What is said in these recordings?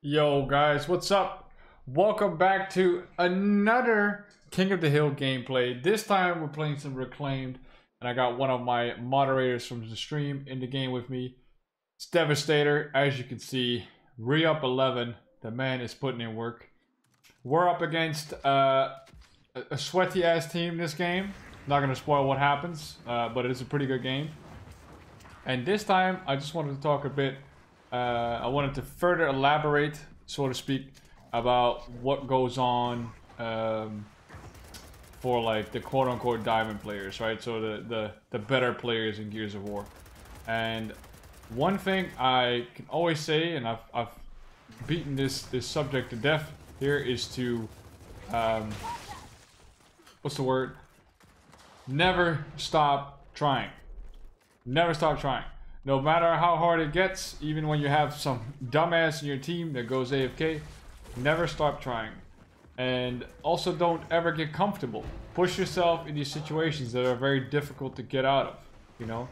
Yo guys, what's up? Welcome back to another King of the Hill gameplay. This time we're playing some Reclaimed, and I got one of my moderators from the stream in the game with me. It's Devastator. As you can see, re-up 11. The man is putting in work. We're up against a sweaty ass team this game. Not gonna spoil what happens, but it is a pretty good game. And this time I just wanted to talk a bit. I wanted to further elaborate, so to speak, about what goes on for like the quote-unquote diamond players, right? So the better players in Gears of War. And one thing I can always say, and I've beaten this subject to death here, is to what's the word? Never stop trying. Never stop trying. No matter how hard it gets, even when you have some dumbass in your team that goes AFK, never stop trying. And also don't ever get comfortable. Push yourself in these situations that are very difficult to get out of, you know?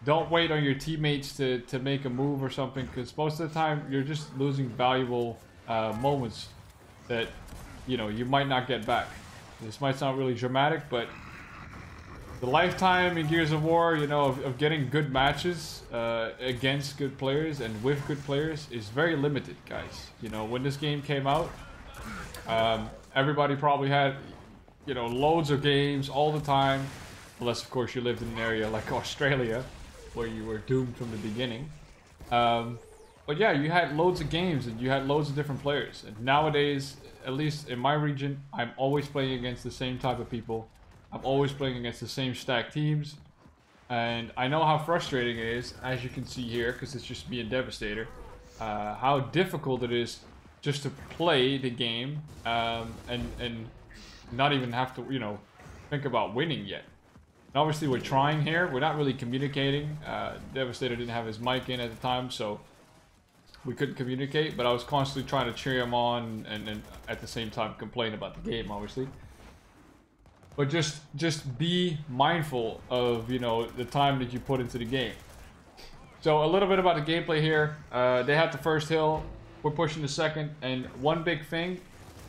Don't wait on your teammates to make a move or something, because most of the time you're just losing valuable moments that, you know, you might not get back. This might sound really dramatic, but the lifetime in Gears of War, you know, of getting good matches against good players and with good players is very limited, guys. You know, when this game came out, everybody probably had, you know, loads of games all the time. Unless, of course, you lived in an area like Australia, where you were doomed from the beginning. But yeah, you had loads of games and you had loads of different players. And nowadays, at least in my region, I'm always playing against the same type of people. I'm always playing against the same stacked teams, and I know how frustrating it is, as you can see here, because it's just me and Devastator, how difficult it is just to play the game and not even have to, you know, think about winning yet. And obviously we're trying here, we're not really communicating. Devastator didn't have his mic in at the time, so we couldn't communicate, but I was constantly trying to cheer him on and at the same time complain about the game, obviously. But just be mindful of, you know, the time that you put into the game. So a little bit about the gameplay here. They have the first hill, we're pushing the second, and one big thing,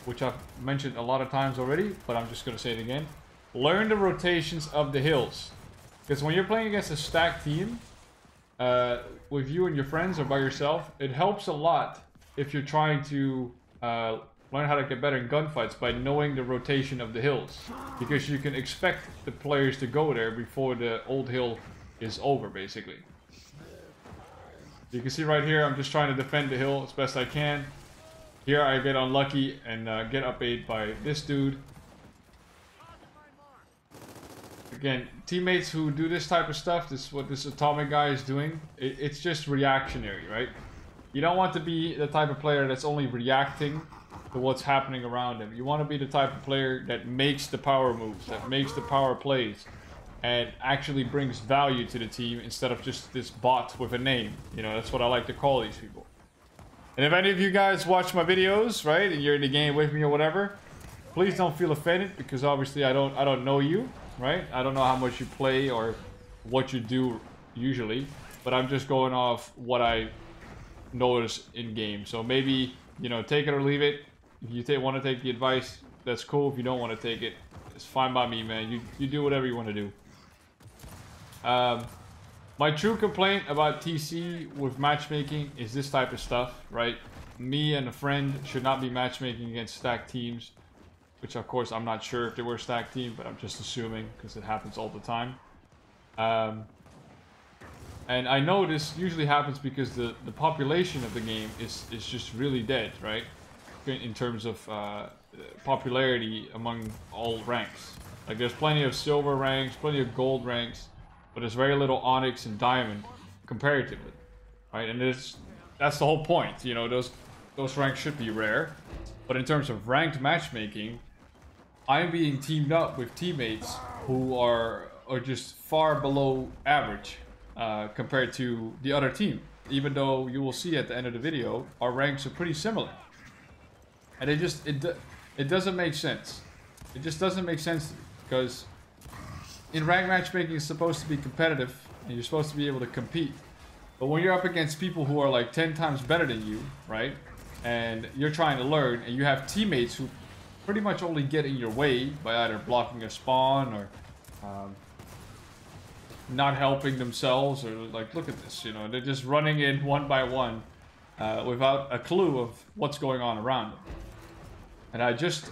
which I've mentioned a lot of times already, but I'm just going to say it again. Learn the rotations of the hills. Because when you're playing against a stacked team, with you and your friends or by yourself, it helps a lot if you're trying to learn how to get better in gunfights by knowing the rotation of the hills. Because you can expect the players to go there before the old hill is over, basically. You can see right here, I'm just trying to defend the hill as best I can. Here I get unlucky and get up-aimed by this dude. Again, teammates who do this type of stuff, this is what this atomic guy is doing, it's just reactionary, right? You don't want to be the type of player that's only reacting to what's happening around him. You want to be the type of player that makes the power moves, that makes the power plays, and actually brings value to the team instead of just this bot with a name. You know, that's what I like to call these people. And if any of you guys watch my videos, right, and you're in the game with me or whatever, please don't feel offended, because obviously I don't know you, right? I don't know how much you play or what you do usually, but I'm just going off what I notice in game. So maybe, you know, take it or leave it. If you want to take the advice, that's cool. If you don't want to take it, it's fine by me, man. You do whatever you want to do. My true complaint about TC with matchmaking is this type of stuff, right? Me and a friend should not be matchmaking against stacked teams, which of course I'm not sure if they were a stacked team, but I'm just assuming because it happens all the time. And I know this usually happens because the population of the game is just really dead, right? In terms of popularity among all ranks. Like, there's plenty of silver ranks, plenty of gold ranks, but there's very little onyx and diamond comparatively, right? And that's the whole point, you know, those ranks should be rare. But in terms of ranked matchmaking, I'm being teamed up with teammates who are just far below average compared to the other team. Even though you will see at the end of the video, our ranks are pretty similar. And it doesn't make sense. It just doesn't make sense, because in rank matchmaking it's supposed to be competitive and you're supposed to be able to compete. But when you're up against people who are like 10 times better than you, right? and you're trying to learn, and you have teammates who pretty much only get in your way by either blocking a spawn or not helping themselves, or like, look at this, you know, they're just running in one by one without a clue of what's going on around them. And I just,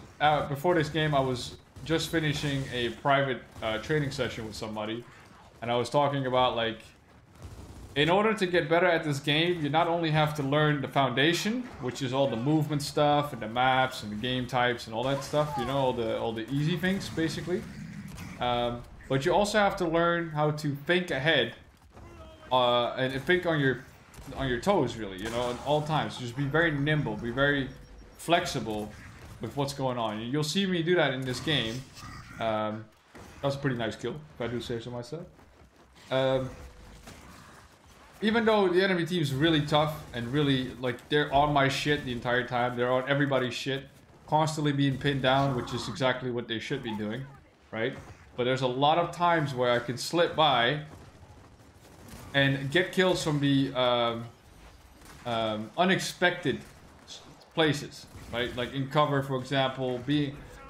before this game, I was just finishing a private training session with somebody, and I was talking about, like, in order to get better at this game, you not only have to learn the foundation, which is all the movement stuff and the maps and the game types and all that stuff, you know, all the easy things basically, but you also have to learn how to think ahead and think on your toes, really, you know, at all times. Just be very nimble, be very flexible with what's going on. You'll see me do that in this game. That was a pretty nice kill, if I do say so myself. Even though the enemy team is really tough and really, like, they're on my shit the entire time. They're on everybody's shit. Constantly being pinned down, which is exactly what they should be doing, right? But there's a lot of times where I can slip by and get kills from the unexpected places, right? Like in cover, for example,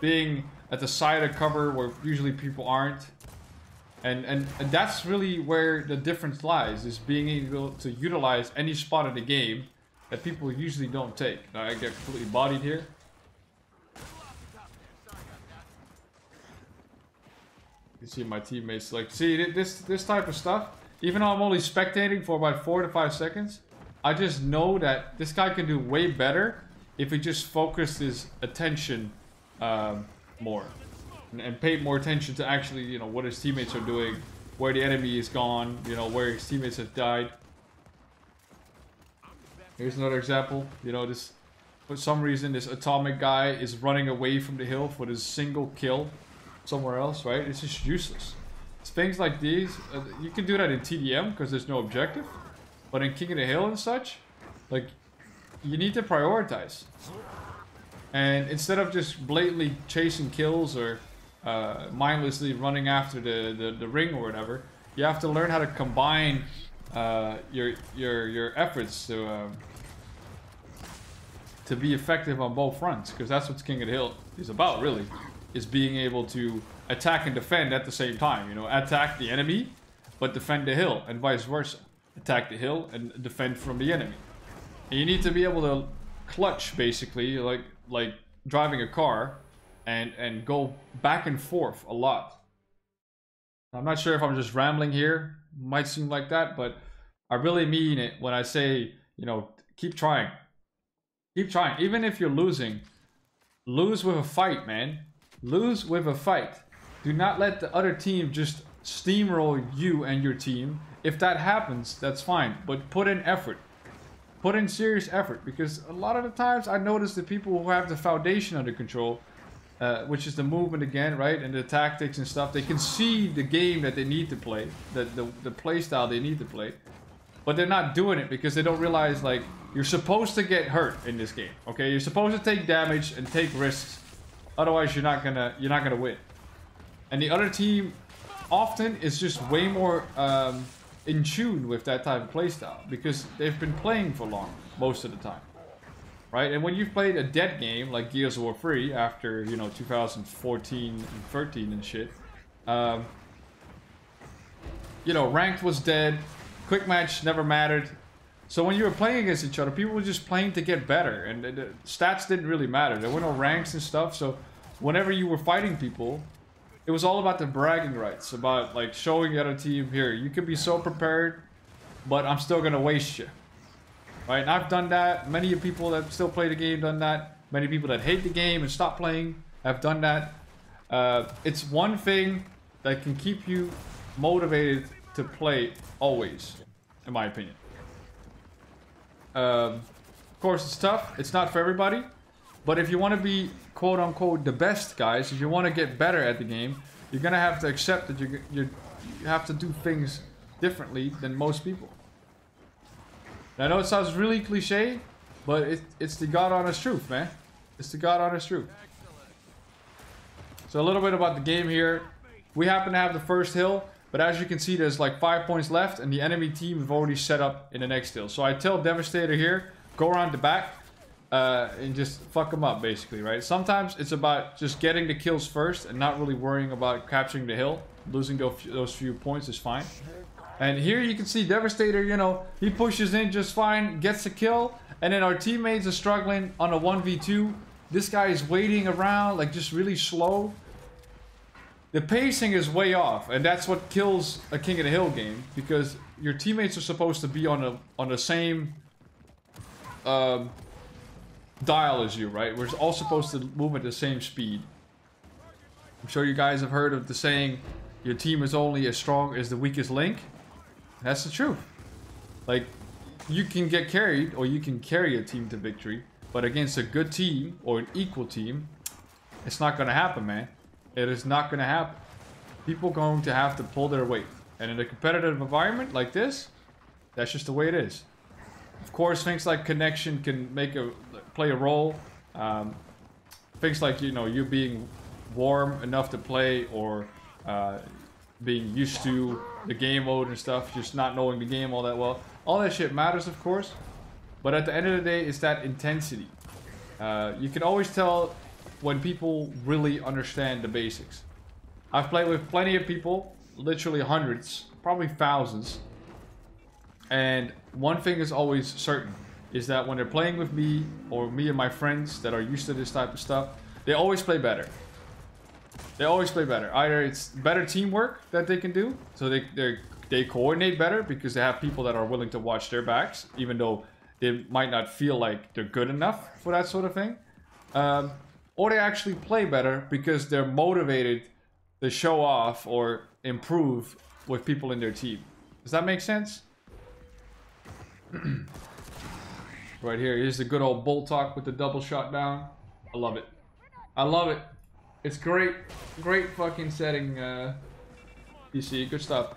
being at the side of cover where usually people aren't. And that's really where the difference lies, is being able to utilize any spot in the game that people usually don't take. Now I get completely bodied here. You see my teammates, like, see this type of stuff, even though I'm only spectating for about 4 to 5 seconds, I just know that this guy can do way better if he just focused his attention more. And paid more attention to actually, you know, what his teammates are doing, where the enemy is gone, you know, where his teammates have died. Here's another example. You know, this, for some reason, this atomic guy is running away from the hill for this single kill somewhere else, right? It's just useless. It's things like these, you can do that in TDM because there's no objective, but in King of the Hill and such, like, you need to prioritize. And instead of just blatantly chasing kills or mindlessly running after the ring or whatever, you have to learn how to combine your efforts to be effective on both fronts, because that's what King of the Hill is about, really, is being able to attack and defend at the same time. You know, attack the enemy but defend the hill, and vice versa. Attack the hill and defend from the enemy. And you need to be able to clutch, basically, like driving a car, and go back and forth a lot. I'm not sure if I'm just rambling here. Might seem like that, but I really mean it when I say, you know, keep trying. Keep trying. Even if you're losing, lose with a fight, man. Lose with a fight. Do not let the other team just steamroll you and your team. If that happens, that's fine, but put in effort. Put in serious effort, because a lot of the times I notice the people who have the foundation under control, which is the movement again, right, and the tactics and stuff, they can see the game that they need to play, the play style they need to play, but they're not doing it because they don't realize, like, you're supposed to get hurt in this game, okay? You're supposed to take damage and take risks, otherwise you're not gonna win. And the other team often is just way more in tune with that type of playstyle because they've been playing for long most of the time, right? And when you've played a dead game like Gears of War 3 after, you know, 2014 and 13 and shit, you know, ranked was dead, quick match never mattered. So when you were playing against each other, people were just playing to get better, and the stats didn't really matter. There were no ranks and stuff, so whenever you were fighting people, it was all about the bragging rights, about, like, showing the other team, here, you can be so prepared, but I'm still gonna waste you. Right? And I've done that. Many of people that still play the game done that. Many people that hate the game and stop playing have done that. It's one thing that can keep you motivated to play always, in my opinion. Of course, it's tough. It's not for everybody. But if you want to be, quote-unquote, the best, guys, if you want to get better at the game, you're going to have to accept that you have to do things differently than most people. And I know it sounds really cliche, but it's the God-honest truth, man. It's the God-honest truth. So a little bit about the game here. We happen to have the first hill, but as you can see, there's like 5 points left, and the enemy team have already set up in the next hill. So I tell Devastator here, go around the back, and just fuck them up, basically, right? Sometimes it's about just getting the kills first and not really worrying about capturing the hill. Losing those few points is fine. And here you can see Devastator, you know, he pushes in just fine, gets the kill, and then our teammates are struggling on a 1v2. This guy is waiting around, like, just really slow. The pacing is way off, and that's what kills a King of the Hill game, because your teammates are supposed to be on the same dial as you, right? We're all supposed to move at the same speed. I'm sure you guys have heard of the saying, your team is only as strong as the weakest link. That's the truth. Like, you can get carried, or you can carry a team to victory, but against a good team, or an equal team, it's not gonna happen, man. It is not gonna happen. People are going to have to pull their weight. And in a competitive environment like this, that's just the way it is. Of course, things like connection can play a role. Things like, you know, you being warm enough to play, or being used to the game mode and stuff, just not knowing the game all that well. All that shit matters, of course. But at the end of the day, it's that intensity. You can always tell when people really understand the basics. I've played with plenty of people, literally hundreds, probably thousands. And one thing is always certain, is that when they're playing with me, or me and my friends that are used to this type of stuff, they always play better. They always play better. Either it's better teamwork that they can do, so they coordinate better because they have people that are willing to watch their backs, even though they might not feel like they're good enough for that sort of thing. Or they actually play better because they're motivated to show off or improve with people in their team. Does that make sense? Right here, here's the good old bull talk with the double shot down. I love it. I love it. It's great. Great fucking setting, PC. Good stuff.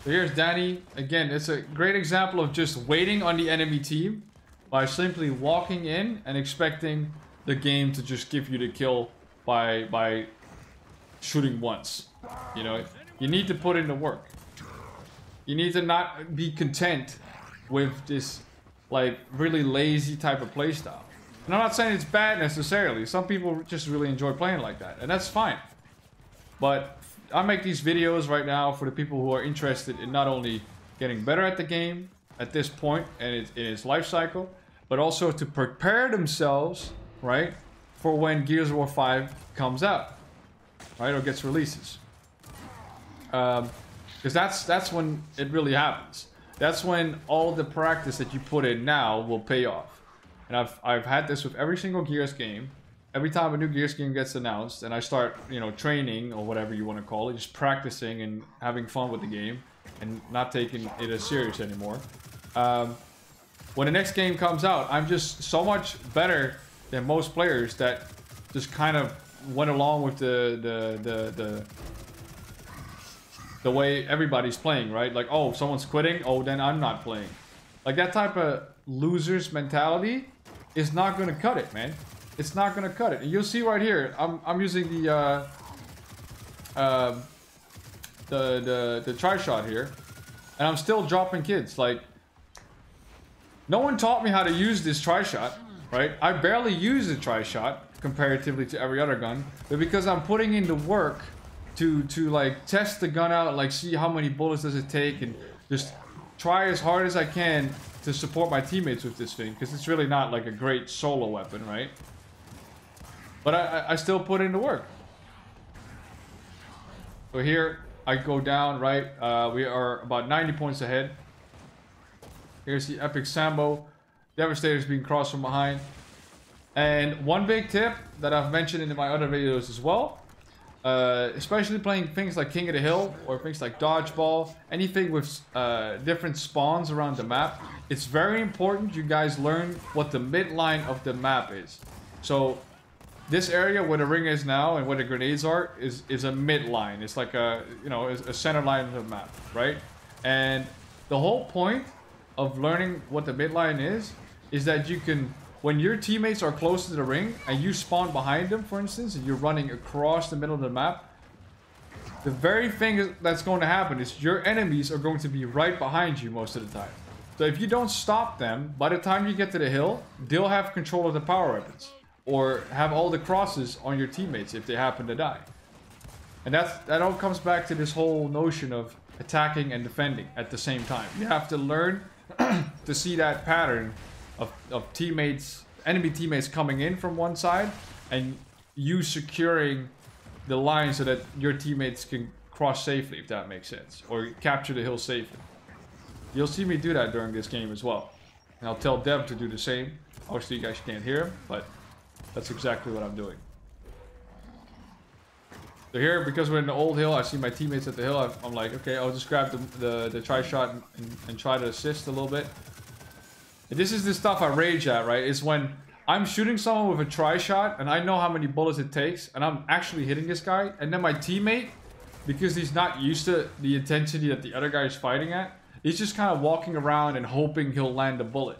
So here's Danny. Again, it's a great example of just waiting on the enemy team by simply walking in and expecting the game to just give you the kill by shooting once. You know, you need to put in the work. You need to not be content with this, like, really lazy type of playstyle. And I'm not saying it's bad necessarily. Some people just really enjoy playing like that, and that's fine. But I make these videos right now for the people who are interested in not only getting better at the game at this point and in its life cycle, but also to prepare themselves, right, for when Gears of War 5 comes out, right, or gets releases. Because that's when it really happens. That's when all the practice that you put in now will pay off. And I've had this with every single Gears game. Every time a new Gears game gets announced and I start, you know, training or whatever you want to call it, just practicing and having fun with the game and not taking it as serious anymore. When the next game comes out, I'm just so much better than most players that just kind of went along with the way everybody's playing, right? Like, oh, someone's quitting, oh, then I'm not playing. Like, that type of loser's mentality is not going to cut it, man. It's not going to cut it. And you'll see right here, I'm using the tri-shot here, and I'm still dropping kids. Like, no one taught me how to use this tri-shot, right? I barely use the tri-shot comparatively to every other gun, but because I'm putting in the work to like test the gun out, like see how many bullets does it take, and just try as hard as I can to support my teammates with this thing, because it's really not like a great solo weapon, right? But I still put in the work. So here I go down, right? We are about 90 points ahead. Here's the epic Sambo. Devastator's being crossed from behind. And one big tip that I've mentioned in my other videos as well, especially playing things like King of the Hill or things like Dodgeball, anything with different spawns around the map, it's very important you guys learn what the midline of the map is. So this area where the ring is now and where the grenades are is a midline. It's like a, you know, a center line of the map, right? And the whole point of learning what the midline is that you can, when your teammates are close to the ring and you spawn behind them, for instance, and you're running across the middle of the map, the very thing that's going to happen is your enemies are going to be right behind you most of the time. So if you don't stop them, by the time you get to the hill, they'll have control of the power weapons. Or have all the crosses on your teammates if they happen to die. And that all comes back to this whole notion of attacking and defending at the same time. You have to learn to see that pattern of teammates, enemy teammates coming in from one side, and you securing the line so that your teammates can cross safely, if that makes sense. Or capture the hill safely. You'll see me do that during this game as well. And I'll tell Deb to do the same. Obviously you guys can't hear him, but that's exactly what I'm doing. So here, because we're in the old hill, I see my teammates at the hill. I'm like, okay, I'll just grab the tri-shot and try to assist a little bit. And this is the stuff I rage at, right? Is when I'm shooting someone with a tri-shot and I know how many bullets it takes and I'm actually hitting this guy. And then my teammate, because he's not used to the intensity that the other guy is fighting at, he's just kind of walking around and hoping he'll land a bullet.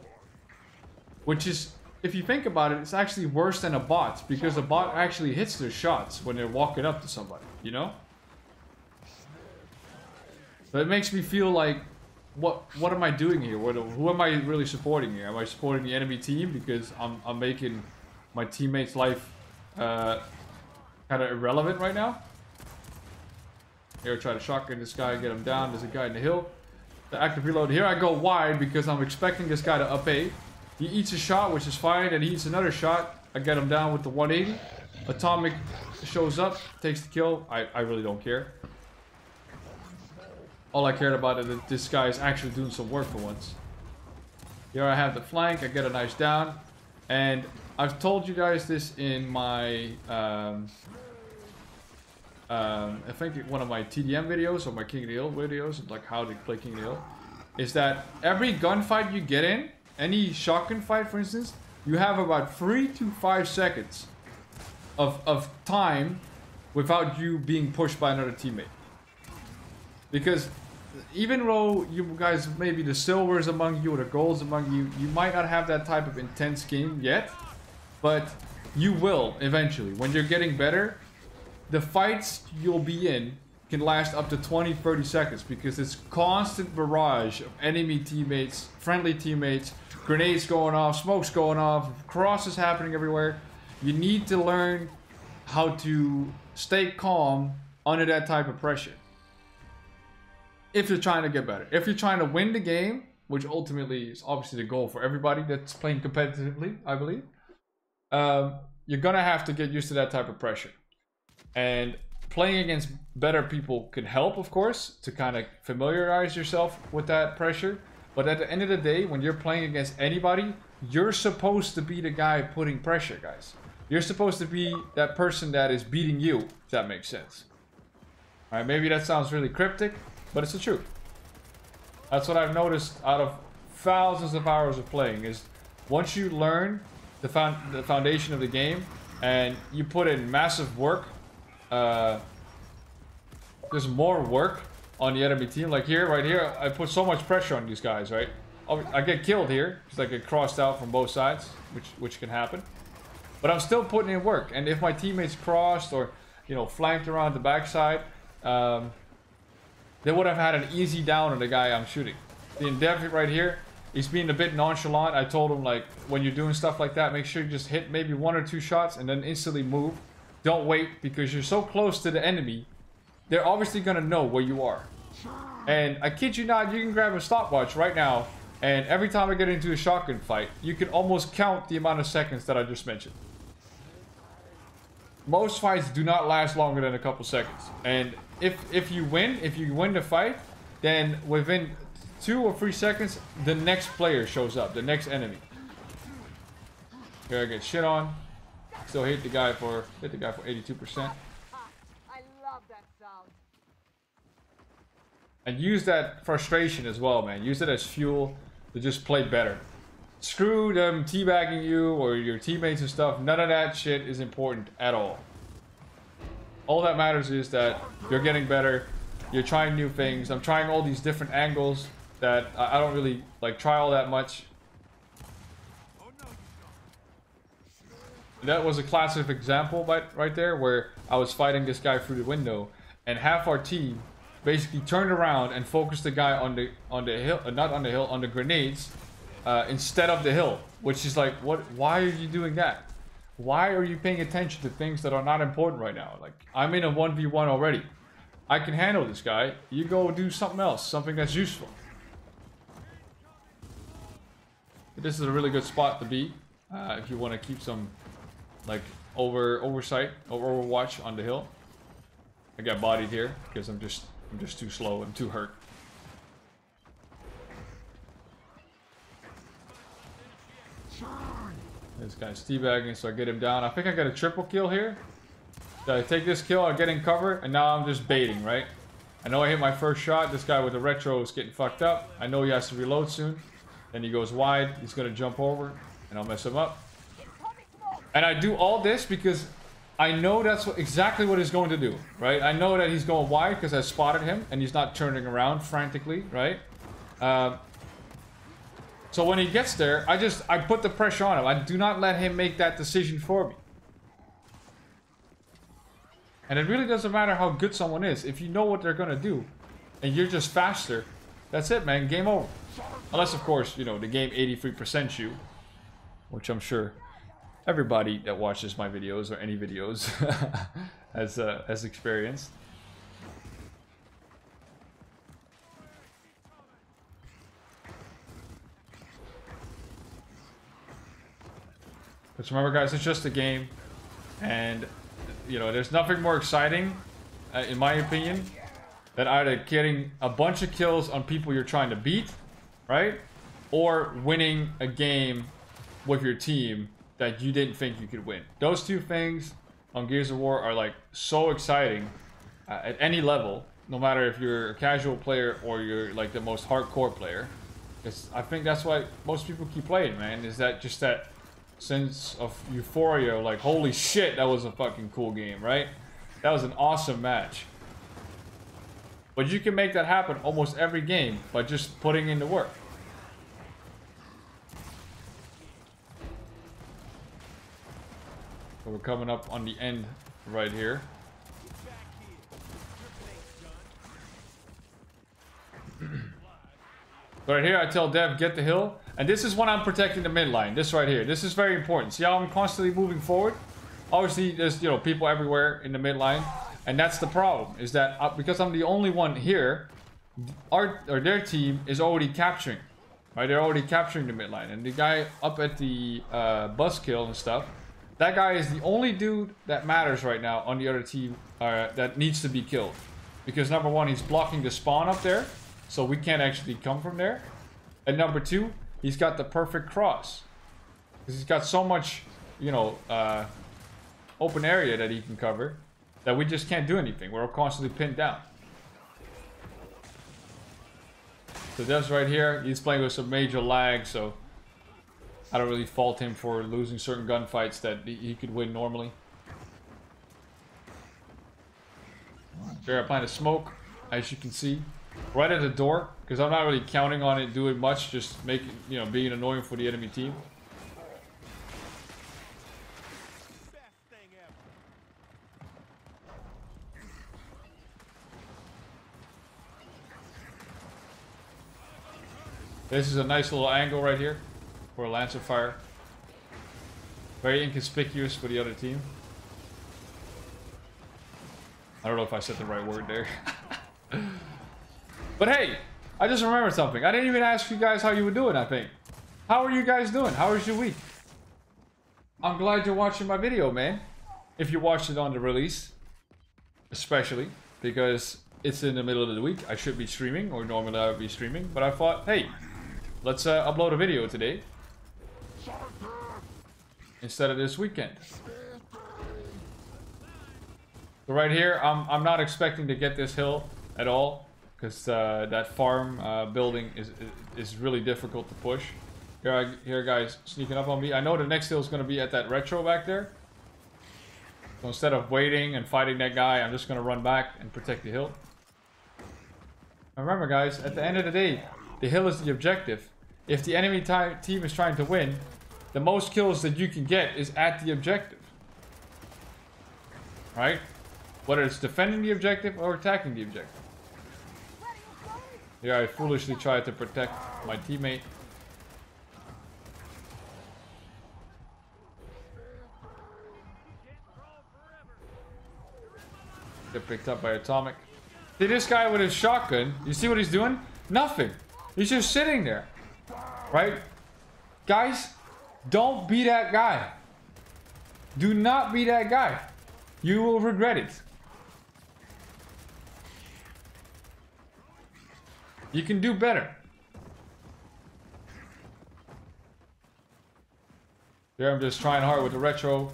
Which is, if you think about it, it's actually worse than a bot, because a bot actually hits their shots when they're walking up to somebody, you know? But it makes me feel like, what am I doing here? Who am I really supporting here? Am I supporting the enemy team because I'm making my teammate's life kind of irrelevant right now? Here, try to shotgun this guy, get him down. There's a guy in the hill. The active reload. Here I go wide because I'm expecting this guy to up A. He eats a shot, which is fine, and he eats another shot. I get him down with the 180. Atomic shows up, takes the kill. I really don't care. All I cared about is that this guy is actually doing some work for once. Here I have the flank. I get a nice down. And I've told you guys this in my... I think one of my TDM videos or my King of the Hill videos, like how to play King of the Hill, is that every gunfight you get in, any shotgun fight for instance, you have about 3 to 5 seconds of time without you being pushed by another teammate. Because even though you guys, maybe the silvers among you or the golds among you, you might not have that type of intense game yet, but you will eventually. When you're getting better, the fights you'll be in can last up to 20-30 seconds because it's constant barrage of enemy teammates, friendly teammates, grenades going off, smokes going off, crosses happening everywhere. You need to learn how to stay calm under that type of pressure. If you're trying to get better. If you're trying to win the game, which ultimately is obviously the goal for everybody that's playing competitively, I believe, you're gonna have to get used to that type of pressure. And playing against better people can help, of course, to kind of familiarize yourself with that pressure. But at the end of the day, when you're playing against anybody, you're supposed to be the guy putting pressure, guys. You're supposed to be that person that is beating you, if that makes sense. Alright, maybe that sounds really cryptic, but it's the truth. That's what I've noticed out of thousands of hours of playing, is once you learn the foundation of the game, and you put in massive work, there's more work on the enemy team. Like here, right here, I put so much pressure on these guys, right? I get killed here because I get crossed out from both sides, which can happen. But I'm still putting in work. And if my teammates crossed or, you know, flanked around the backside, they would have had an easy down on the guy I'm shooting. The Endeavor right here, he's being a bit nonchalant. I told him, like, when you're doing stuff like that, make sure you just hit maybe 1 or 2 shots and then instantly move. Don't wait, because you're so close to the enemy, they're obviously gonna know where you are. And I kid you not, you can grab a stopwatch right now, and every time I get into a shotgun fight, you can almost count the amount of seconds that I just mentioned. Most fights do not last longer than a couple seconds. And if you win the fight, then within 2 or 3 seconds, the next player shows up, the next enemy. Here I get shit on. Still hit the guy for 82%. I love that sound. And use that frustration as well, man. Use it as fuel to just play better. Screw them teabagging you or your teammates and stuff. None of that shit is important at all. All that matters is that you're getting better. You're trying new things. I'm trying all these different angles that I don't really like try all that much. That was a classic example right there where I was fighting this guy through the window and half our team basically turned around and focused the guy on the hill, not on the hill, on the grenades, instead of the hill. Which is like, what? Why are you doing that? Why are you paying attention to things that are not important right now? Like, I'm in a 1v1 already. I can handle this guy. You go do something else, something that's useful. This is a really good spot to be if you want to keep some like oversight or overwatch on the hill. I got bodied here because I'm just too slow and too hurt. This guy's teabagging, so I get him down. I think I got a triple kill here. I take this kill, I get in cover, and now I'm just baiting, right? I know I hit my first shot. This guy with the retro is getting fucked up. I know he has to reload soon. Then he goes wide. He's gonna jump over, and I'll mess him up. And I do all this because I know that's exactly what he's going to do, right? I know that he's going wide because I spotted him, and he's not turning around frantically, right? So when he gets there, I put the pressure on him. I do not let him make that decision for me. And it really doesn't matter how good someone is. If you know what they're gonna do, and you're just faster, that's it, man. Game over. Unless, of course, you know, the game 83% you, which I'm sure everybody that watches my videos or any videos has experienced. But remember, guys, it's just a game, and you know, there's nothing more exciting, in my opinion, than either getting a bunch of kills on people you're trying to beat, right? Or winning a game with your team that you didn't think you could win. Those two things on Gears of War are like so exciting at any level, no matter if you're a casual player or you're like the most hardcore player. I think that's why most people keep playing, man, is that just that sense of euphoria, like, holy shit, that was a fucking cool game, right? That was an awesome match. But you can make that happen almost every game by just putting in the work. So we're coming up on the end right here. Right here, I tell Dev, get the hill. And this is when I'm protecting the mid line. This right here. This is very important. See how I'm constantly moving forward? Obviously, there's, you know, people everywhere in the mid line. And that's the problem. Is that because I'm the only one here, their team is already capturing. Right? They're already capturing the mid line. And the guy up at the bus kill and stuff, that guy is the only dude that matters right now on the other team that needs to be killed. Because number one, he's blocking the spawn up there. So we can't actually come from there. And number two, he's got the perfect cross. Because he's got so much, you know, open area that he can cover that we just can't do anything. We're constantly pinned down. So that's right here. He's playing with some major lag, so I don't really fault him for losing certain gunfights that he could win normally. Here I plan to smoke, as you can see, right at the door, because I'm not really counting on it doing much, just making, you know, being annoying for the enemy team. This is a nice little angle right here for a Lancer fire. Very inconspicuous for the other team. I don't know if I said the right word there. But hey, I just remembered something. I didn't even ask you guys how you were doing, I think. How are you guys doing? How was your week? I'm glad you're watching my video, man. If you watched it on the release. Especially because it's in the middle of the week. I should be streaming, or normally I would be streaming. But I thought, hey, let's upload a video today. Instead of this weekend. So right here, I'm not expecting to get this hill at all. Because that farm building is really difficult to push. Here guys sneaking up on me. I know the next hill is going to be at that retro back there. So instead of waiting and fighting that guy, I'm just going to run back and protect the hill. And remember guys, at the end of the day, the hill is the objective. If the enemy team is trying to win, the most kills that you can get is at the objective. Right? Whether it's defending the objective or attacking the objective. Here I foolishly tried to protect my teammate. Get picked up by Atomic. See this guy with his shotgun? You see what he's doing? Nothing. He's just sitting there. Right? Guys, don't be that guy. Do not be that guy. You will regret it. You can do better. Here I'm just trying hard with the retro.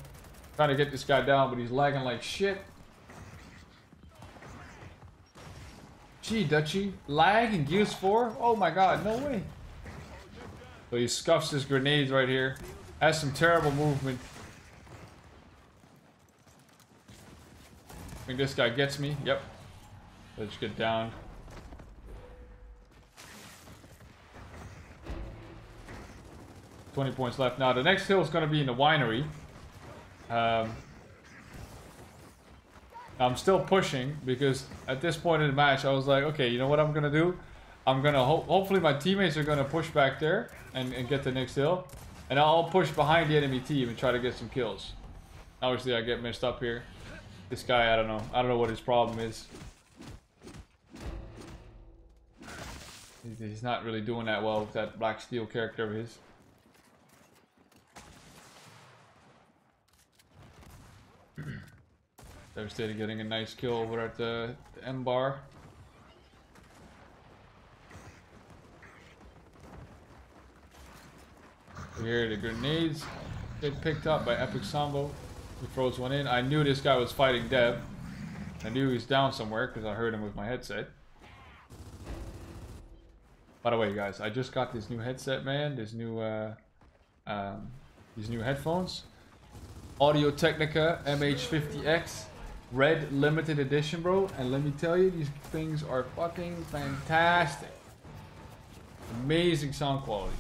Trying to get this guy down, but he's lagging like shit. Gee, Dutchie. Lag in Gears 4? Oh my god, no way. So he scuffs his grenades right here. Has some terrible movement. I think this guy gets me. Yep. Let's get down. $20 points left. Now the next hill is going to be in the winery. I'm still pushing because at this point in the match I was like, okay, you know what I'm going to do? I'm going to hopefully my teammates are going to push back there and get the next hill. And I'll push behind the enemy team and try to get some kills. Obviously I get messed up here. This guy, I don't know. I don't know what his problem is. He's not really doing that well with that Black Steel character of his. Devastator getting a nice kill over at the M bar. Here the grenades get picked up by Epic Sambo. He throws one in. I knew this guy was fighting Dev. I knew he was down somewhere because I heard him with my headset. By the way, guys, I just got this new headset, man. This new these new headphones. Audio Technica MH50X Red Limited Edition, bro. And let me tell you, these things are fucking fantastic. Amazing sound quality.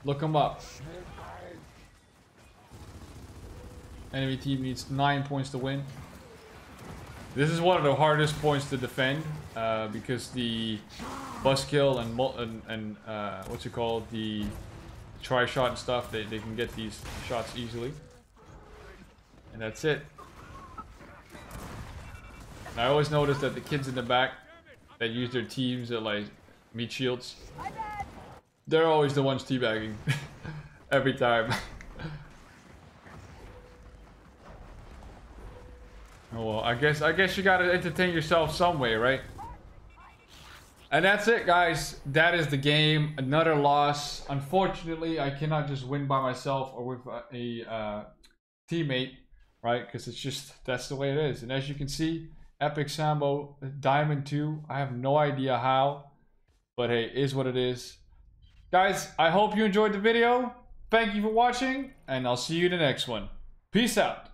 Look them up. Enemy team needs 9 points to win. This is one of the hardest points to defend because the buzzkill and what's it called, the tri-shot and stuff, they can get these shots easily. And that's it. And I always notice that the kids in the back that use their teams at like meat shields, they're always the ones teabagging. Every time. Oh well, I guess you gotta entertain yourself some way, right? And that's it, guys. That is the game. Another loss. Unfortunately, I cannot just win by myself or with a teammate, right? Because it's just, that's the way it is. And as you can see, Epic Sambo, Diamond 2. I have no idea how, but hey, it is what it is. Guys, I hope you enjoyed the video. Thank you for watching, and I'll see you in the next one. Peace out.